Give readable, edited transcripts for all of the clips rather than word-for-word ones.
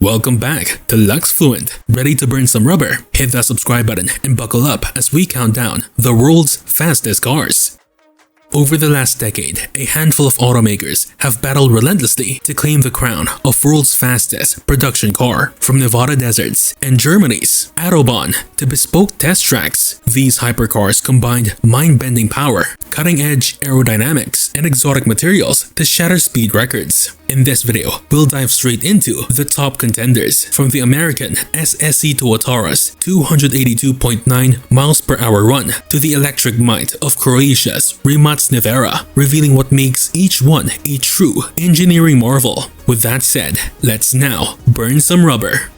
Welcome back to Luxefluent. Ready to burn some rubber? Hit that subscribe button and buckle up as we count down the world's fastest cars. Over the last decade, a handful of automakers have battled relentlessly to claim the crown of world's fastest production car. From Nevada deserts and Germany's Autobahn to bespoke test tracks, these hypercars combined mind-bending power, cutting-edge aerodynamics, and exotic materials to shatter speed records. In this video, we'll dive straight into the top contenders, from the American SSC Tuatara's 282.9 miles per hour run to the electric might of Croatia's Rimac Nevera, revealing what makes each one a true engineering marvel. With that said, let's now burn some rubber.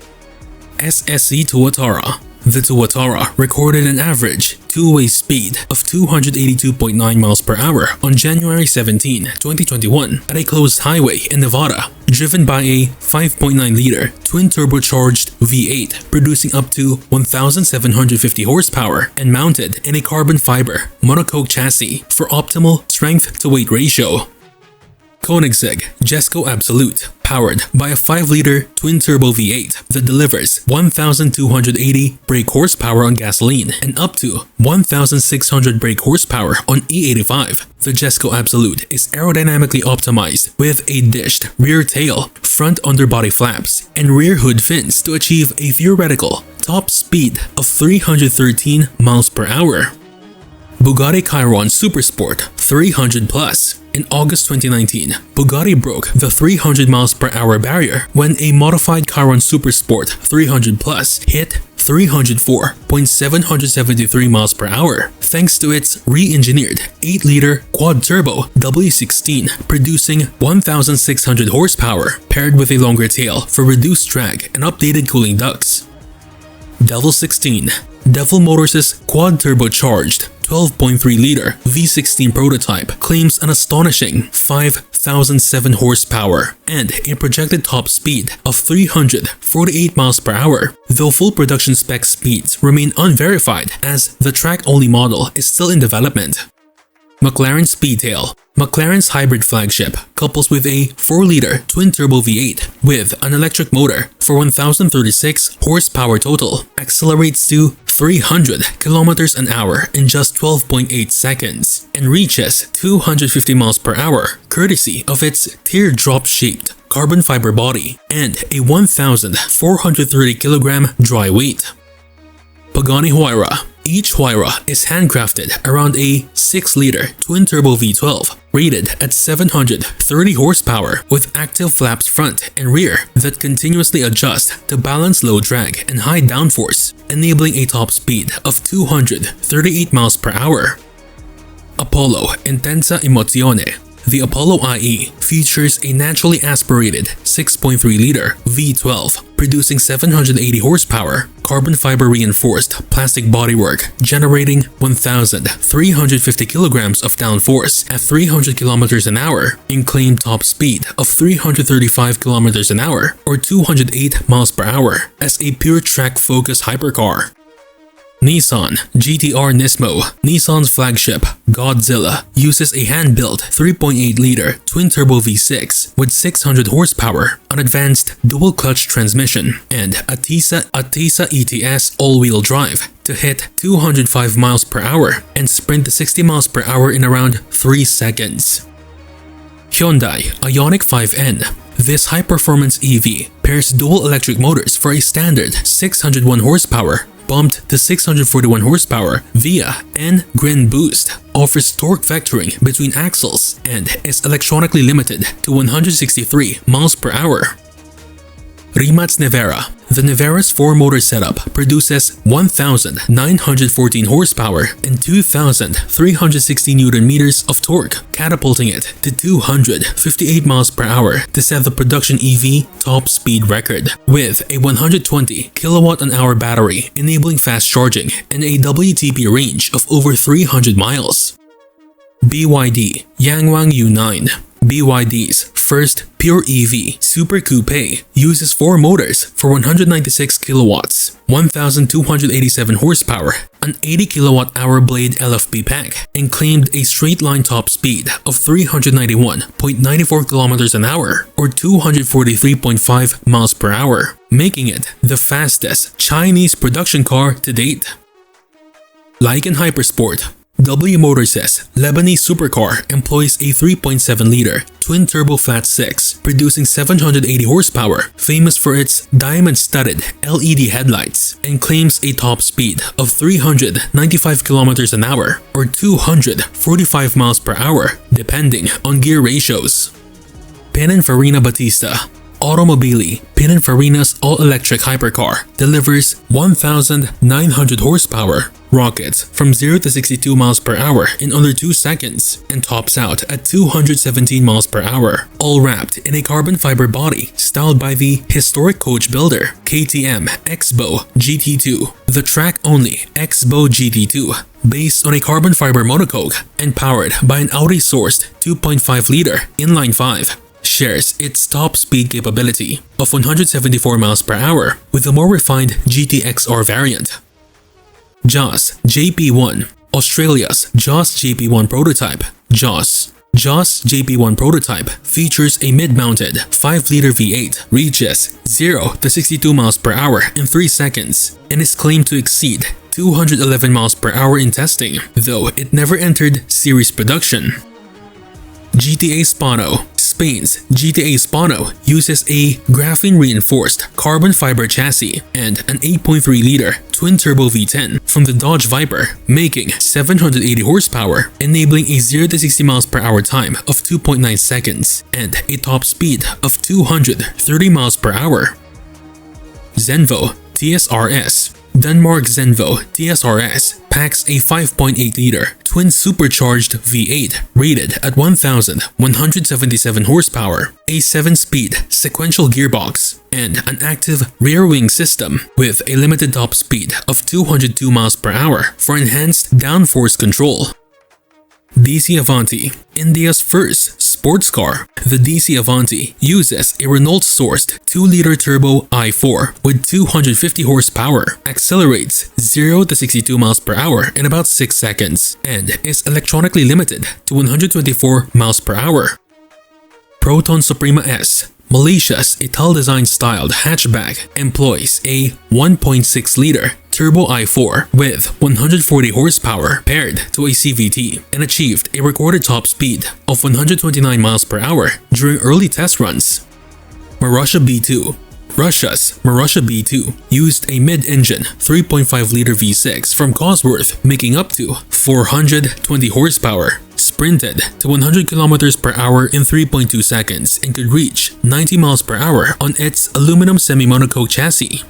SSC Tuatara. The Tuatara recorded an average two-way speed of 282.9 miles per hour on January 17, 2021 at a closed highway in Nevada, driven by a 5.9-liter twin-turbocharged V8 producing up to 1,750 horsepower and mounted in a carbon fiber monocoque chassis for optimal strength-to-weight ratio. Koenigsegg Jesko Absolute, powered by a 5-liter twin-turbo V8 that delivers 1,280 brake horsepower on gasoline and up to 1,600 brake horsepower on E85. The Jesko Absolute is aerodynamically optimized with a dished rear tail, front underbody flaps, and rear hood fins to achieve a theoretical top speed of 313 miles per hour. Bugatti Chiron Supersport 300 Plus. In August 2019, Bugatti broke the 300 miles per hour barrier when a modified Chiron Supersport 300 Plus hit 304.773 miles per hour thanks to its re-engineered 8-liter quad-turbo W16 producing 1,600 horsepower paired with a longer tail for reduced drag and updated cooling ducts. Devil 16. Devil Motors' quad-turbocharged 12.3-liter V16 prototype claims an astonishing 5,007 horsepower and a projected top speed of 348 miles per hour, though full production spec speeds remain unverified as the track-only model is still in development. McLaren Speedtail. McLaren's hybrid flagship couples with a 4-liter twin-turbo V8 with an electric motor for 1,036 horsepower total, accelerates to 300 kilometers an hour in just 12.8 seconds, and reaches 250 miles per hour courtesy of its teardrop-shaped carbon fiber body and a 1,430 kilogram dry weight. Pagani Huayra. Each Huayra is handcrafted around a 6-liter twin-turbo V12 rated at 730 horsepower with active flaps front and rear that continuously adjust to balance low drag and high downforce, enabling a top speed of 238 miles per hour. Apollo Intensa Emozione. The Apollo IE features a naturally aspirated 6.3-liter V12 producing 780 horsepower, carbon fiber reinforced plastic bodywork, generating 1,350 kilograms of downforce at 300 kilometers an hour in claimed top speed of 335 kilometers an hour or 208 miles per hour as a pure track focused hypercar. Nissan GT-R Nismo. Nissan's flagship, Godzilla, uses a hand-built 3.8-liter twin-turbo V6 with 600 horsepower, an advanced dual-clutch transmission, and a TISA ETS all-wheel drive to hit 205 miles per hour and sprint to 60 miles per hour in around 3 seconds. Hyundai Ioniq 5N. This high-performance EV pairs dual electric motors for a standard 601 horsepower bumped to 641 horsepower via N-Grin Boost, offers torque vectoring between axles, and is electronically limited to 163 miles per hour. Rimac Nevera. The Nevera's 4-motor setup produces 1,914 horsepower and 2,360 Nm of torque, catapulting it to 258 miles per hour to set the production EV top speed record, with a 120 kWh battery enabling fast charging and a WTP range of over 300 miles. BYD Yangwang U9. BYD's first pure EV Super Coupe uses 4 motors for 196 kilowatts, 1,287 horsepower, an 80 kilowatt-hour blade LFP pack, and claimed a straight-line top speed of 391.94 kilometers an hour or 243.5 miles per hour, making it the fastest Chinese production car to date. Like in Hypersport, W Motors' Lebanese supercar employs a 3.7-liter twin-turbo flat 6, producing 780 horsepower, famous for its diamond-studded LED headlights, and claims a top speed of 395 kilometers an hour or 245 miles per hour, depending on gear ratios. Pininfarina Battista Automobili, Pininfarina's all-electric hypercar, delivers 1,900 horsepower, rockets from 0 to 62 miles per hour in under 2 seconds, and tops out at 217 miles per hour, all wrapped in a carbon fiber body styled by the historic coach builder KTM Expo GT2, the track-only Expo GT2, based on a carbon fiber monocoque and powered by an Audi-sourced 2.5-liter inline-5. Shares its top speed capability of 174 miles per hour with a more refined GTXR variant. JOS JP1, Australia's JOS JP1 prototype. JOS JP1 prototype features a mid-mounted 5-liter V8, reaches 0 to 62 miles per hour in 3 seconds, and is claimed to exceed 211 miles per hour in testing, though it never entered series production. GTA Spano. Spain's GTA Spano uses a graphene-reinforced carbon fiber chassis and an 8.3-liter twin-turbo V10 from the Dodge Viper, making 780 horsepower, enabling a 0 to 60 miles per hour time of 2.9 seconds and a top speed of 230 miles per hour. Zenvo TSRS. Denmark Zenvo TSRS packs a 5.8-liter twin supercharged V8 rated at 1,177 horsepower, a 7-speed sequential gearbox, and an active rear wing system with a limited top speed of 202 miles per hour for enhanced downforce control. DC Avanti, India's first sports car. The DC Avanti uses a Renault-sourced 2-liter turbo i4 with 250 horsepower, accelerates 0 to 62 miles per hour in about 6 seconds, and is electronically limited to 124 miles per hour. Proton Suprema S, Malaysia's Ital-design styled hatchback, employs a 1.6-liter turbo i4 with 140 horsepower paired to a CVT and achieved a recorded top speed of 129 miles per hour during early test runs. Marussia B2. Russia's Marussia B2 used a mid-engine 3.5-liter V6 from Cosworth, making up to 420 horsepower, sprinted to 100 kilometers per hour in 3.2 seconds, and could reach 90 miles per hour on its aluminum semi-monocoque chassis.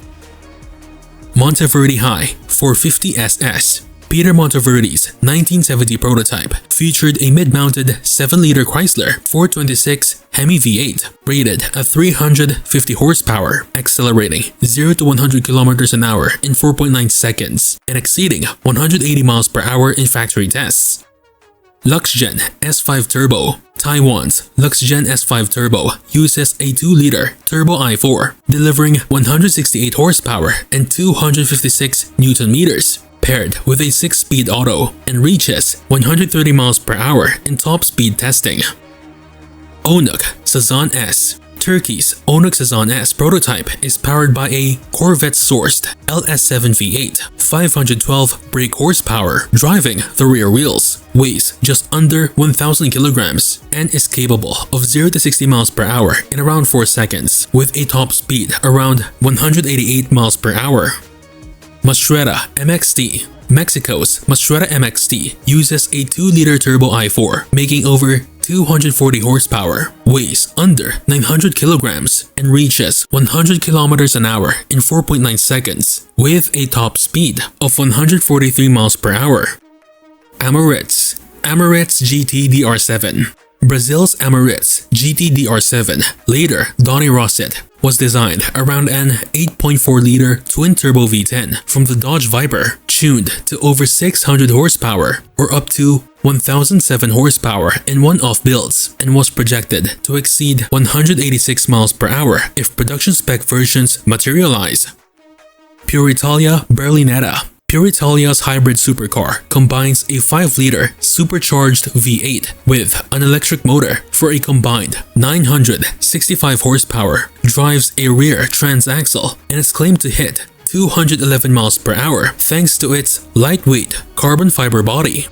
Monteverdi High 450 SS. Peter Monteverdi's 1970 prototype featured a mid-mounted 7-liter Chrysler 426 Hemi V8 rated at 350 horsepower, accelerating 0 to 100 kilometers an hour in 4.9 seconds and exceeding 180 miles per hour in factory tests. Luxgen S5 Turbo. Taiwan's Luxgen S5 Turbo uses a 2-liter turbo i4, delivering 168 horsepower and 256 Newton-meters, paired with a 6-speed auto, and reaches 130 miles per hour in top speed testing. Onuk Sazan S. Turkey's Onuk Sazan S prototype is powered by a Corvette-sourced LS7 V8, 512 brake horsepower, driving the rear wheels, weighs just under 1,000 kilograms, and is capable of 0 to 60 miles per hour in around 4 seconds, with a top speed around 188 miles per hour. Mastretta MXT. Mexico's Mastretta MXT uses a 2-liter turbo i4, making over 240 horsepower, weighs under 900 kilograms, and reaches 100 kilometers an hour in 4.9 seconds, with a top speed of 143 miles per hour. Amoritz GT DR7. Brazil's Amoritz GT DR7, later Donny Rosset, was designed around an 8.4-liter twin-turbo V10 from the Dodge Viper, tuned to over 600 horsepower or up to 1007 horsepower in one-off builds and was projected to exceed 186 miles per hour if production spec versions materialize. Pure Italia Berlinetta. Pure Italia's hybrid supercar combines a 5-liter supercharged V8 with an electric motor for a combined 965 horsepower, drives a rear transaxle, and is claimed to hit 211 miles per hour thanks to its lightweight carbon fiber body.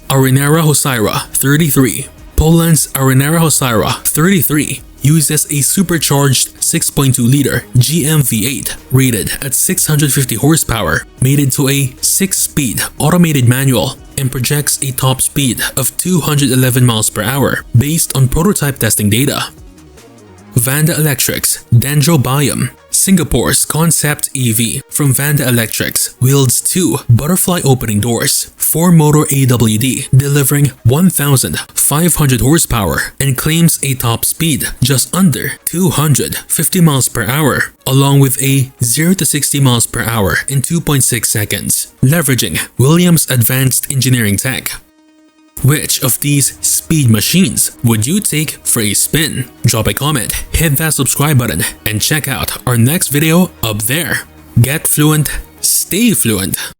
Arenara Huayra 33. Poland's Arenara Huayra 33 uses a supercharged 6.2-liter GM V8 rated at 650 horsepower, mated to a 6-speed automated manual, and projects a top speed of 211 miles per hour based on prototype testing data. Vanda Electric's Dendrobium. Singapore's concept EV from Vanda Electrics wields 2 butterfly opening doors, 4-motor AWD delivering 1,500 horsepower and claims a top speed just under 250 miles per hour, along with a 0 to 60 miles per hour in 2.6 seconds, leveraging Williams' advanced engineering tech. Which of these speed machines would you take for a spin? Drop a comment, hit that subscribe button, and check out our next video up there. Get fluent, stay fluent.